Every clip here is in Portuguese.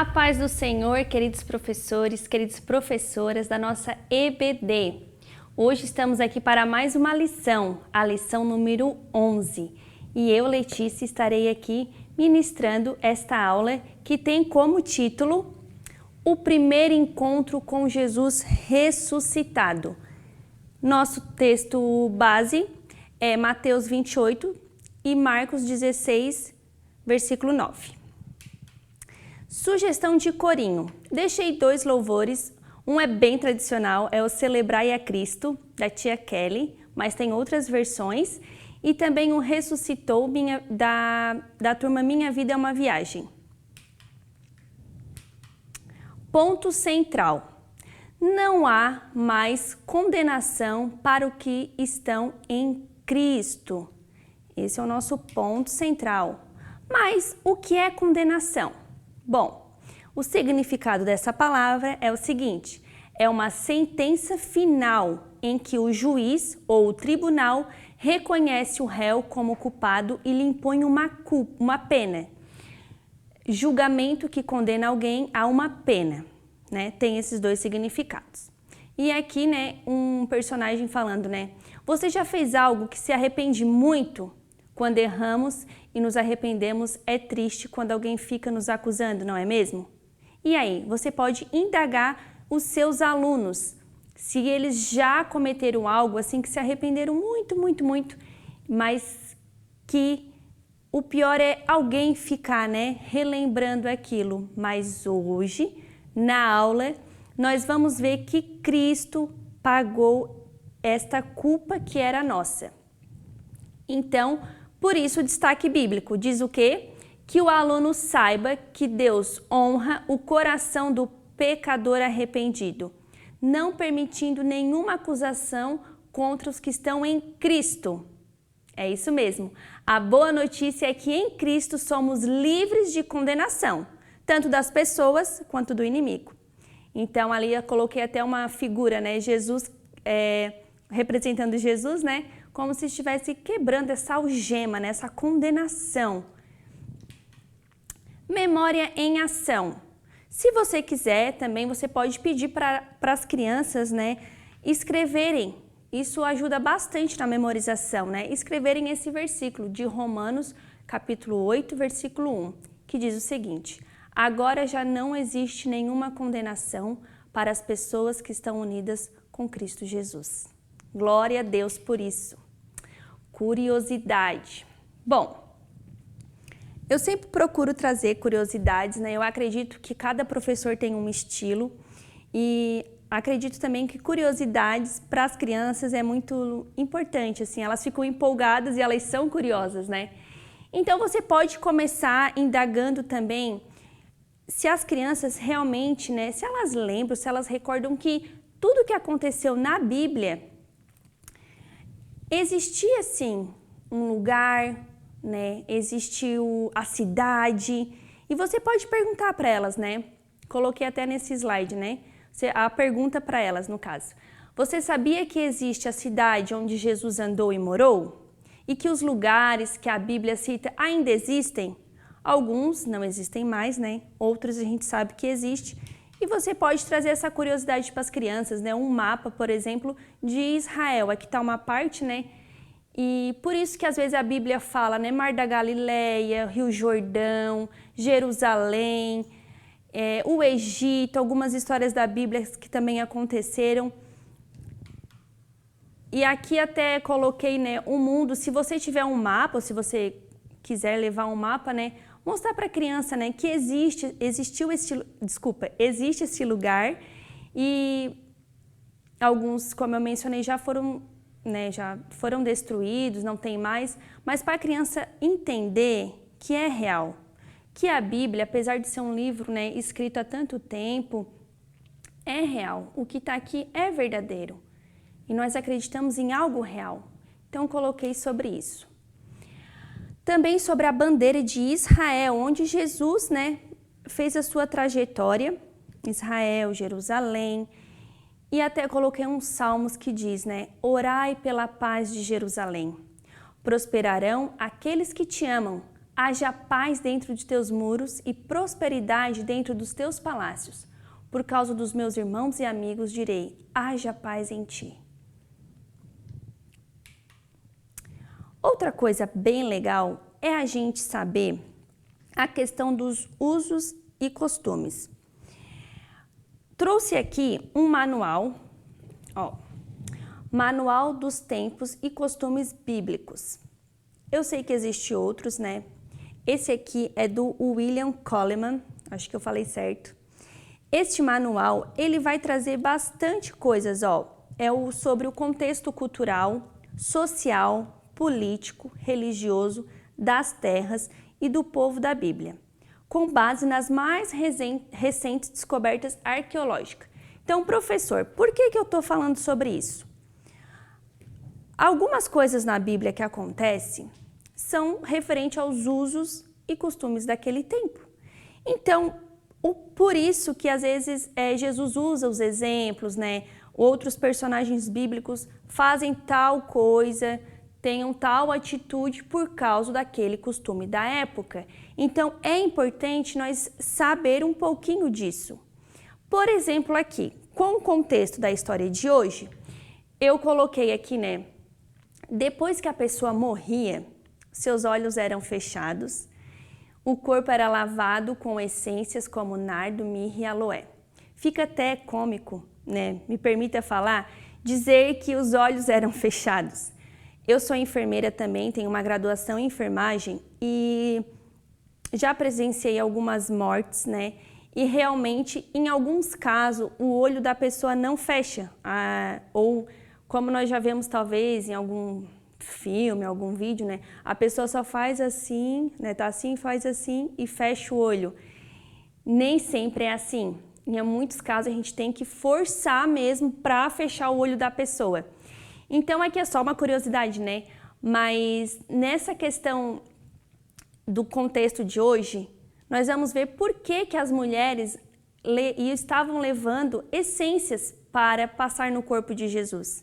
A paz do Senhor, queridos professores, queridas professoras da nossa EBD. Hoje estamos aqui para mais uma lição, a lição número 11. E eu, Letícia, estarei aqui ministrando esta aula que tem como título O Primeiro Encontro com Jesus Ressuscitado. Nosso texto base é Mateus 28 e Marcos 16, versículo 9. Sugestão de corinho. Deixei 2 louvores. Um é bem tradicional, é o Celebrai a Cristo, da tia Kelly, mas tem outras versões. E também o Ressuscitou da turma Minha Vida é uma Viagem. Ponto central. Não há mais condenação para os que estão em Cristo. Esse é o nosso ponto central. Mas o que é condenação? Bom, o significado dessa palavra é o seguinte: é uma sentença final em que o juiz ou o tribunal reconhece o réu como culpado e lhe impõe uma pena. Julgamento que condena alguém a uma pena, né? Tem esses 2 significados. E aqui, né, um personagem falando, né? Você já fez algo que se arrepende muito? Quando erramos e nos arrependemos, é triste quando alguém fica nos acusando, não é mesmo? E aí, você pode indagar os seus alunos, se eles já cometeram algo assim que se arrependeram muito, mas que o pior é alguém ficar, né, relembrando aquilo. Mas hoje, na aula, nós vamos ver que Cristo pagou esta culpa que era nossa. Então, por isso o destaque bíblico diz o quê? Que o aluno saiba que Deus honra o coração do pecador arrependido, não permitindo nenhuma acusação contra os que estão em Cristo. É isso mesmo. A boa notícia é que em Cristo somos livres de condenação, tanto das pessoas quanto do inimigo. Então ali eu coloquei até uma figura, né? Jesus, representando Jesus, né? Como se estivesse quebrando essa algema, né? Essa condenação. Memória em ação. Se você quiser, também você pode pedir para as crianças, né, escreverem. Isso ajuda bastante na memorização, né? Escreverem esse versículo de Romanos, capítulo 8, versículo 1, que diz o seguinte: agora já não existe nenhuma condenação para as pessoas que estão unidas com Cristo Jesus. Glória a Deus por isso. Curiosidade. Bom, eu sempre procuro trazer curiosidades, né? Eu acredito que cada professor tem um estilo e acredito também que curiosidades para as crianças é muito importante, assim, elas ficam empolgadas e elas são curiosas, né? Então você pode começar indagando também se as crianças realmente, né, se elas lembram, se elas recordam que tudo que aconteceu na Bíblia existia sim um lugar, né? Existiu a cidade e você pode perguntar para elas, né? Coloquei até nesse slide, né? A pergunta para elas, no caso. Você sabia que existe a cidade onde Jesus andou e morou? E que os lugares que a Bíblia cita ainda existem? Alguns não existem mais, né? Outros a gente sabe que existe. E você pode trazer essa curiosidade para as crianças, né? Um mapa, por exemplo, de Israel. Aqui está uma parte, né? E por isso que às vezes a Bíblia fala, né? Mar da Galileia, Rio Jordão, Jerusalém, o Egito, algumas histórias da Bíblia que também aconteceram. E aqui até coloquei, né, o mundo. Se você tiver um mapa, ou se você quiser levar um mapa, né? Mostrar para a criança, né, que existe esse lugar e alguns, como eu mencionei, já foram destruídos, não tem mais, mas para a criança entender que é real, que a Bíblia, apesar de ser um livro, né, escrito há tanto tempo, é real, o que está aqui é verdadeiro e nós acreditamos em algo real. Então coloquei sobre isso. Também sobre a bandeira de Israel, onde Jesus, né, fez a sua trajetória, Israel, Jerusalém, e até coloquei uns salmos que diz, né, orai pela paz de Jerusalém. Prosperarão aqueles que te amam, haja paz dentro de teus muros e prosperidade dentro dos teus palácios. Por causa dos meus irmãos e amigos direi, haja paz em ti. Outra coisa bem legal é a gente saber a questão dos usos e costumes. Trouxe aqui um manual, Manual dos Tempos e Costumes Bíblicos. Eu sei que existem outros, né? Esse aqui é do William Coleman, acho que eu falei certo. Este manual, ele vai trazer bastante coisas, sobre o contexto cultural, social, político, religioso das terras e do povo da Bíblia, com base nas mais recentes descobertas arqueológicas. Então, professor, por que eu estou falando sobre isso? Algumas coisas na Bíblia que acontecem são referentes aos usos e costumes daquele tempo. Então, por isso que às vezes Jesus usa os exemplos, né? Outros personagens bíblicos fazem tal coisa, tenham tal atitude por causa daquele costume da época. Então, é importante nós saber um pouquinho disso. Por exemplo, aqui, com o contexto da história de hoje, eu coloquei aqui, né? Depois que a pessoa morria, seus olhos eram fechados, o corpo era lavado com essências como nardo, mirra e aloé. Fica até cômico, né? Me permita falar, dizer que os olhos eram fechados. Eu sou enfermeira também, tenho uma graduação em enfermagem e já presenciei algumas mortes, né? E realmente, em alguns casos, o olho da pessoa não fecha. Ou, como nós já vemos talvez em algum filme, algum vídeo, né? A pessoa só faz assim, né? Tá assim, faz assim e fecha o olho. Nem sempre é assim. Em muitos casos, a gente tem que forçar mesmo para fechar o olho da pessoa. Então, aqui é só uma curiosidade, né? Mas nessa questão do contexto de hoje, nós vamos ver por que as mulheres estavam levando essências para passar no corpo de Jesus.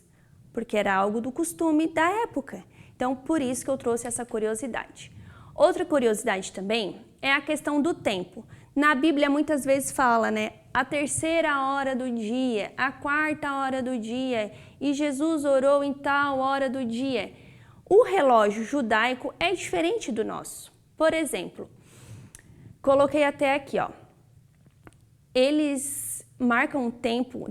Porque era algo do costume da época. Então, por isso que eu trouxe essa curiosidade. Outra curiosidade também é a questão do tempo. Na Bíblia, muitas vezes fala, né? A terceira hora do dia, a quarta hora do dia, e Jesus orou em tal hora do dia. O relógio judaico é diferente do nosso. Por exemplo, coloquei até aqui, eles marcam o tempo,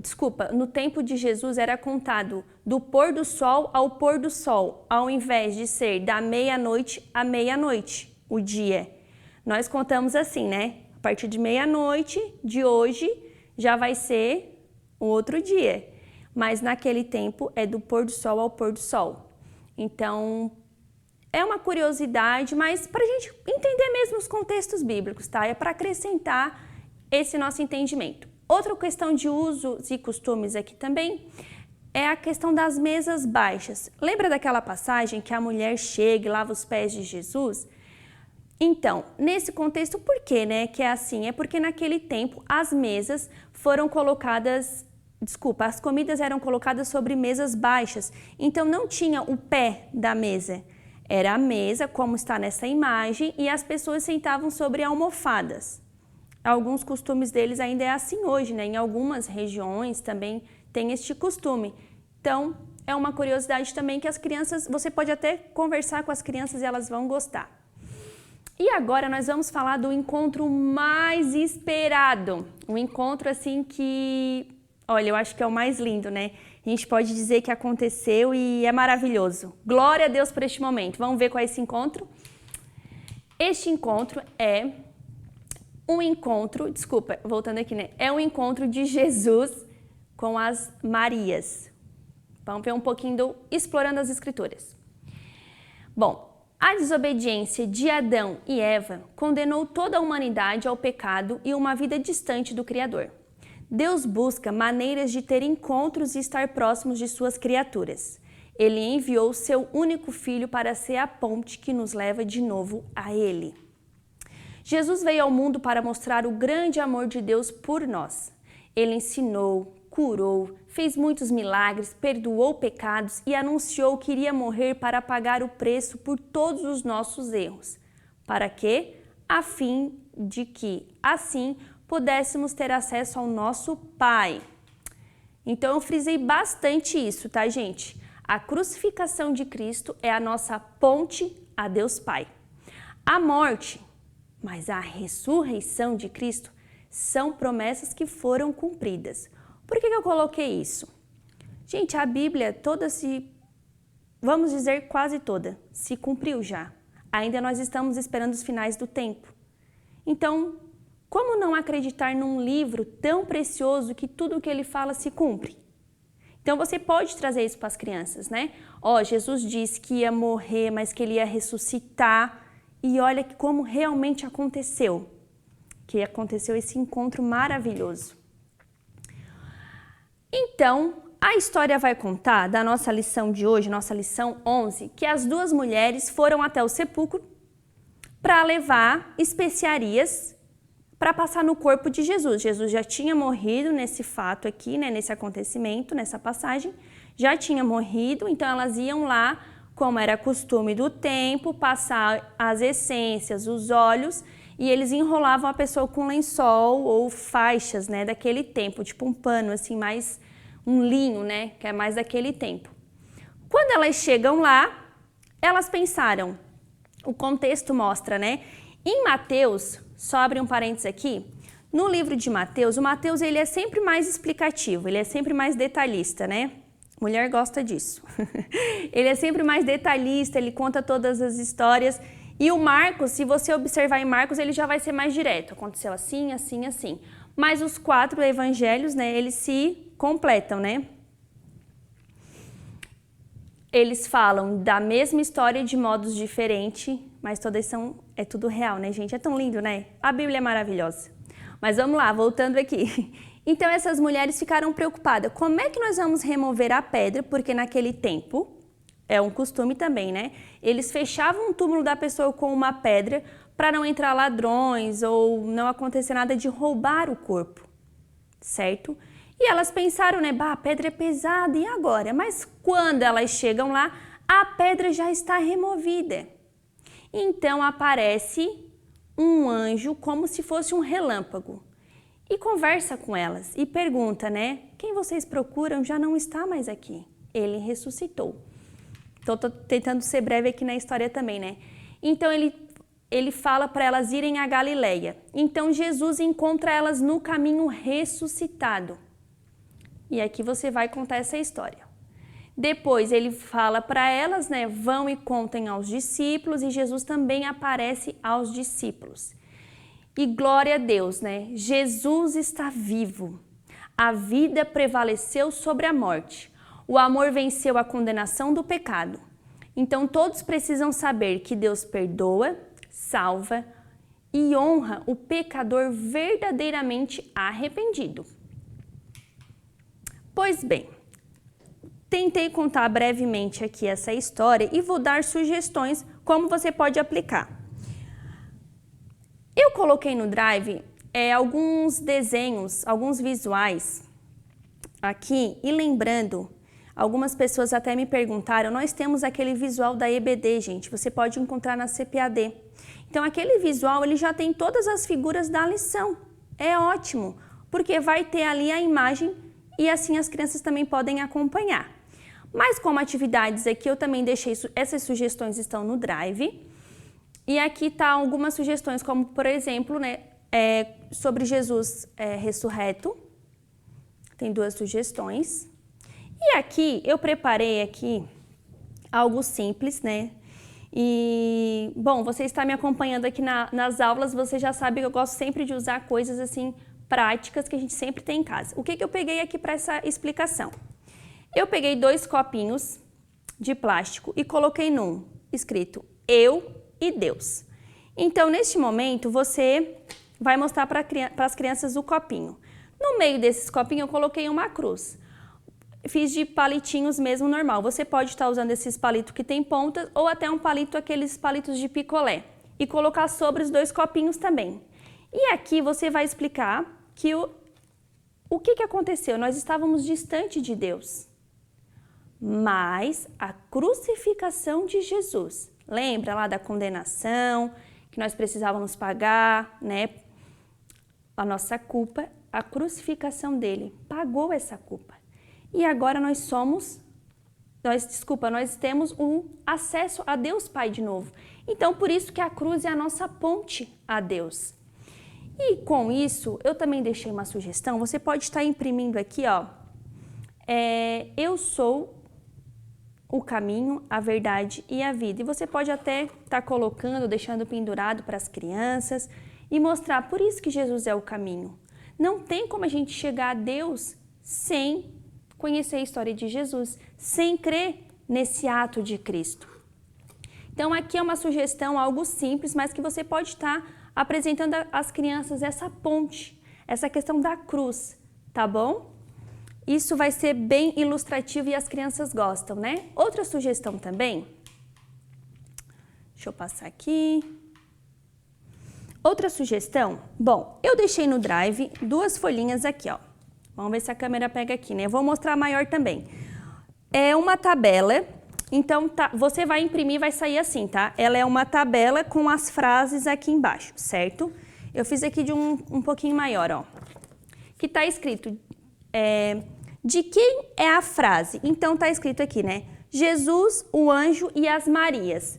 no tempo de Jesus era contado do pôr do sol ao pôr do sol, ao invés de ser da meia-noite à meia-noite, o dia. Nós contamos assim, né? A partir de meia-noite de hoje já vai ser um outro dia. Mas naquele tempo é do pôr do sol ao pôr do sol. Então, é uma curiosidade, mas para a gente entender mesmo os contextos bíblicos, tá? É para acrescentar esse nosso entendimento. Outra questão de usos e costumes aqui também é a questão das mesas baixas. Lembra daquela passagem que a mulher chega e lava os pés de Jesus? Então, nesse contexto, por que, né, que é assim? É porque naquele tempo as mesas foram colocadas, as comidas eram colocadas sobre mesas baixas, então não tinha o pé da mesa. Era a mesa, como está nessa imagem, e as pessoas sentavam sobre almofadas. Alguns costumes deles ainda é assim hoje, né? Em algumas regiões também tem este costume. Então, é uma curiosidade também que as crianças, você pode até conversar com as crianças e elas vão gostar. E agora nós vamos falar do encontro mais esperado. Um encontro assim que, olha, eu acho que é o mais lindo, né? A gente pode dizer que aconteceu e é maravilhoso. Glória a Deus por este momento. Vamos ver qual é esse encontro? Este encontro é um encontro, voltando aqui, né? É um encontro de Jesus com as Marias. Vamos ver um pouquinho explorando as Escrituras. Bom, a desobediência de Adão e Eva condenou toda a humanidade ao pecado e uma vida distante do Criador. Deus busca maneiras de ter encontros e estar próximos de suas criaturas. Ele enviou seu único filho para ser a ponte que nos leva de novo a Ele. Jesus veio ao mundo para mostrar o grande amor de Deus por nós. Ele ensinou, curou, fez muitos milagres, perdoou pecados e anunciou que iria morrer para pagar o preço por todos os nossos erros. Para quê? A fim de que, assim, pudéssemos ter acesso ao nosso Pai. Então, eu frisei bastante isso, tá, gente? A crucificação de Cristo é a nossa ponte a Deus Pai. A morte, mas a ressurreição de Cristo são promessas que foram cumpridas. Por que eu coloquei isso? Gente, a Bíblia toda vamos dizer quase toda, se cumpriu já. Ainda nós estamos esperando os finais do tempo. Então, como não acreditar num livro tão precioso que tudo o que ele fala se cumpre? Então, você pode trazer isso para as crianças, né? Jesus disse que ia morrer, mas que ele ia ressuscitar. E olha como realmente aconteceu. Que aconteceu esse encontro maravilhoso. Então, a história vai contar da nossa lição de hoje, nossa lição 11, que as duas mulheres foram até o sepulcro para levar especiarias para passar no corpo de Jesus. Jesus já tinha morrido nesse fato aqui, né, nesse acontecimento, nessa passagem, já tinha morrido, então elas iam lá, como era costume do tempo, passar as essências, os óleos, e eles enrolavam a pessoa com lençol ou faixas, né, daquele tempo, tipo um pano, assim, mais um linho, né, que é mais daquele tempo. Quando elas chegam lá, elas pensaram, o contexto mostra, né, em Mateus, só abre um parênteses aqui, no livro de Mateus, o Mateus ele é sempre mais explicativo, ele é sempre mais detalhista, né? Mulher gosta disso. Ele é sempre mais detalhista, ele conta todas as histórias. E o Marcos, se você observar em Marcos, ele já vai ser mais direto. Aconteceu assim, assim, assim. Mas os 4 evangelhos, né, eles se completam, né? Eles falam da mesma história de modos diferentes, mas todas é tudo real, né, gente? É tão lindo, né? A Bíblia é maravilhosa. Mas vamos lá, voltando aqui. Então, essas mulheres ficaram preocupadas. Como é que nós vamos remover a pedra? Porque naquele tempo, é um costume também, né? Eles fechavam o túmulo da pessoa com uma pedra para não entrar ladrões ou não acontecer nada de roubar o corpo, certo? E elas pensaram, né? A pedra é pesada, e agora? Mas quando elas chegam lá, a pedra já está removida. Então aparece um anjo como se fosse um relâmpago e conversa com elas e pergunta, né? Quem vocês procuram já não está mais aqui. Ele ressuscitou. Estou tentando ser breve aqui na história também, né? Então ele fala para elas irem a Galileia. Então Jesus encontra elas no caminho ressuscitado. E aqui você vai contar essa história. Depois ele fala para elas, né, vão e contem aos discípulos, e Jesus também aparece aos discípulos. E glória a Deus, né? Jesus está vivo. A vida prevaleceu sobre a morte. O amor venceu a condenação do pecado. Então todos precisam saber que Deus perdoa, salva e honra o pecador verdadeiramente arrependido. Pois bem, tentei contar brevemente aqui essa história e vou dar sugestões como você pode aplicar. Eu coloquei no Drive alguns desenhos, alguns visuais aqui, e lembrando, algumas pessoas até me perguntaram, nós temos aquele visual da EBD, gente, você pode encontrar na CPAD. Então aquele visual ele já tem todas as figuras da lição, é ótimo, porque vai ter ali a imagem e assim as crianças também podem acompanhar. Mas como atividades aqui eu também deixei, essas sugestões estão no Drive. E aqui tá algumas sugestões, como por exemplo, né, sobre Jesus ressurreto. Tem 2 sugestões. E aqui eu preparei aqui algo simples, né? E, bom, você está me acompanhando aqui nas aulas, você já sabe que eu gosto sempre de usar coisas assim práticas que a gente sempre tem em casa. O que eu peguei aqui para essa explicação? Eu peguei 2 copinhos de plástico e coloquei num escrito Eu e Deus. Então, neste momento, você vai mostrar para as crianças o copinho. No meio desses copinhos, eu coloquei uma cruz. Fiz de palitinhos mesmo normal. Você pode estar usando esses palitos que tem pontas ou até um palito, aqueles palitos de picolé. E colocar sobre os 2 copinhos também. E aqui você vai explicar que o que aconteceu? Nós estávamos distante de Deus. Mas a crucificação de Jesus, lembra lá da condenação, que nós precisávamos pagar, né, a nossa culpa, a crucificação dele pagou essa culpa. E agora nós temos um acesso a Deus Pai de novo. Então, por isso que a cruz é a nossa ponte a Deus. E com isso, eu também deixei uma sugestão, você pode estar imprimindo aqui, ó, eu sou o caminho, a verdade e a vida. E você pode até estar colocando, deixando pendurado para as crianças e mostrar, por isso que Jesus é o caminho. Não tem como a gente chegar a Deus sem conhecer a história de Jesus, sem crer nesse ato de Cristo. Então aqui é uma sugestão, algo simples, mas que você pode estar apresentando às crianças essa ponte, essa questão da cruz, tá bom? Isso vai ser bem ilustrativo e as crianças gostam, né? Outra sugestão também, deixa eu passar aqui. Outra sugestão, bom, eu deixei no Drive 2 folhinhas aqui, ó. Vamos ver se a câmera pega aqui, né? Eu vou mostrar maior também. É uma tabela, então você vai imprimir, vai sair assim, tá? Ela é uma tabela com as frases aqui embaixo, certo? Eu fiz aqui de um pouquinho maior, ó. Que tá escrito, de quem é a frase? Então tá escrito aqui, né? Jesus, o anjo e as Marias.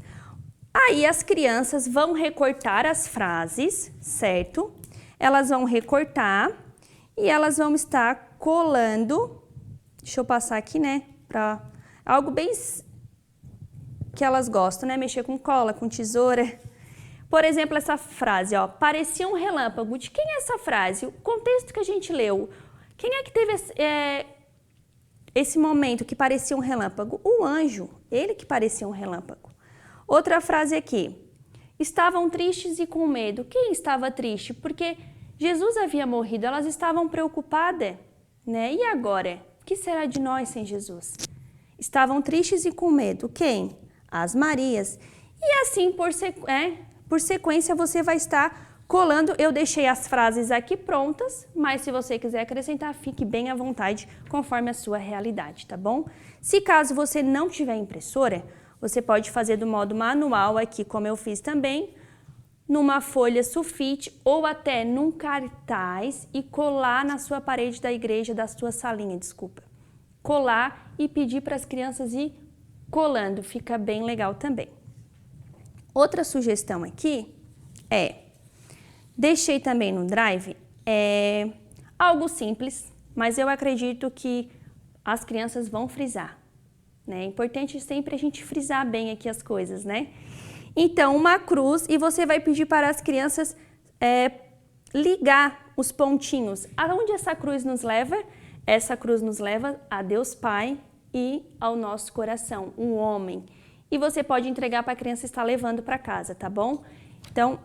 Aí as crianças vão recortar as frases, certo? Elas vão recortar e elas vão estar colando, deixa eu passar aqui, né, para algo bem que elas gostam, né, mexer com cola, com tesoura. Por exemplo, essa frase, ó, parecia um relâmpago. De quem é essa frase? O contexto que a gente leu. Quem é que teve esse momento que parecia um relâmpago? O anjo, ele que parecia um relâmpago. Outra frase aqui, estavam tristes e com medo. Quem estava triste? Porque Jesus havia morrido, elas estavam preocupadas, né? E agora? O que será de nós sem Jesus? Estavam tristes e com medo. Quem? As Marias. E assim, por sequência, você vai estar colando. Eu deixei as frases aqui prontas, mas se você quiser acrescentar, fique bem à vontade, conforme a sua realidade, tá bom? Se caso você não tiver impressora, você pode fazer do modo manual aqui, como eu fiz também, numa folha sulfite ou até num cartaz e colar na sua parede da igreja, da sua salinha, desculpa. Colar e pedir para as crianças ir colando, fica bem legal também. Outra sugestão aqui deixei também no Drive, algo simples, mas eu acredito que as crianças vão frisar. É importante sempre a gente frisar bem aqui as coisas, né? Então, uma cruz, e você vai pedir para as crianças ligar os pontinhos. Aonde essa cruz nos leva? Essa cruz nos leva a Deus Pai e ao nosso coração, um homem. E você pode entregar para a criança estar levando para casa, tá bom? Então,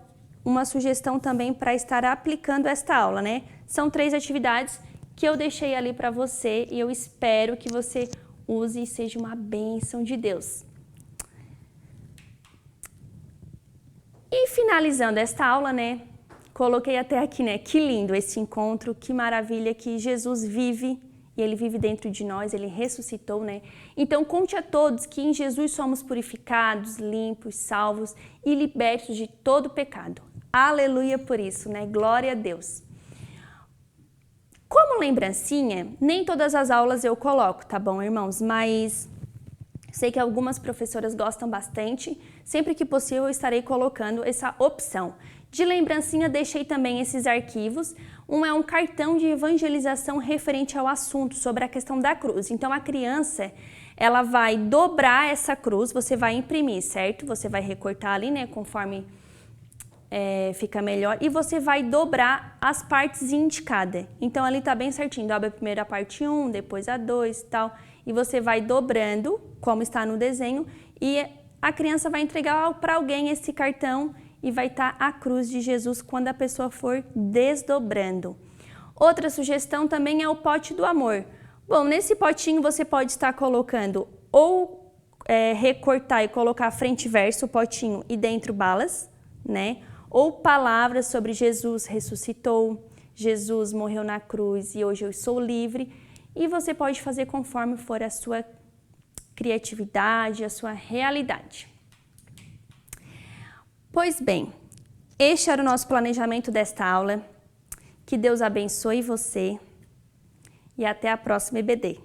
uma sugestão também para estar aplicando esta aula, né? São 3 atividades que eu deixei ali para você e eu espero que você use e seja uma bênção de Deus. E finalizando esta aula, né, coloquei até aqui, né, que lindo esse encontro, que maravilha que Jesus vive, e Ele vive dentro de nós, Ele ressuscitou, né? Então conte a todos que em Jesus somos purificados, limpos, salvos e libertos de todo pecado. Aleluia por isso, né? Glória a Deus. Como lembrancinha, nem todas as aulas eu coloco, tá bom, irmãos? Mas sei que algumas professoras gostam bastante. Sempre que possível, eu estarei colocando essa opção. De lembrancinha, deixei também esses arquivos. Um é um cartão de evangelização referente ao assunto, sobre a questão da cruz. Então, a criança, ela vai dobrar essa cruz, você vai imprimir, certo? Você vai recortar ali, né, conforme fica melhor, e você vai dobrar as partes indicadas. Então, ali tá bem certinho, dobra primeiro a parte 1, depois a 2 e tal, e você vai dobrando, como está no desenho, e a criança vai entregar para alguém esse cartão e vai estar a cruz de Jesus quando a pessoa for desdobrando. Outra sugestão também é o pote do amor. Bom, nesse potinho você pode estar colocando ou recortar e colocar frente e verso o potinho e dentro balas, né? Ou palavras sobre Jesus ressuscitou, Jesus morreu na cruz e hoje eu sou livre. E você pode fazer conforme for a sua criatividade, a sua realidade. Pois bem, Este era o nosso planejamento desta aula. Que Deus abençoe você e até a próxima EBD.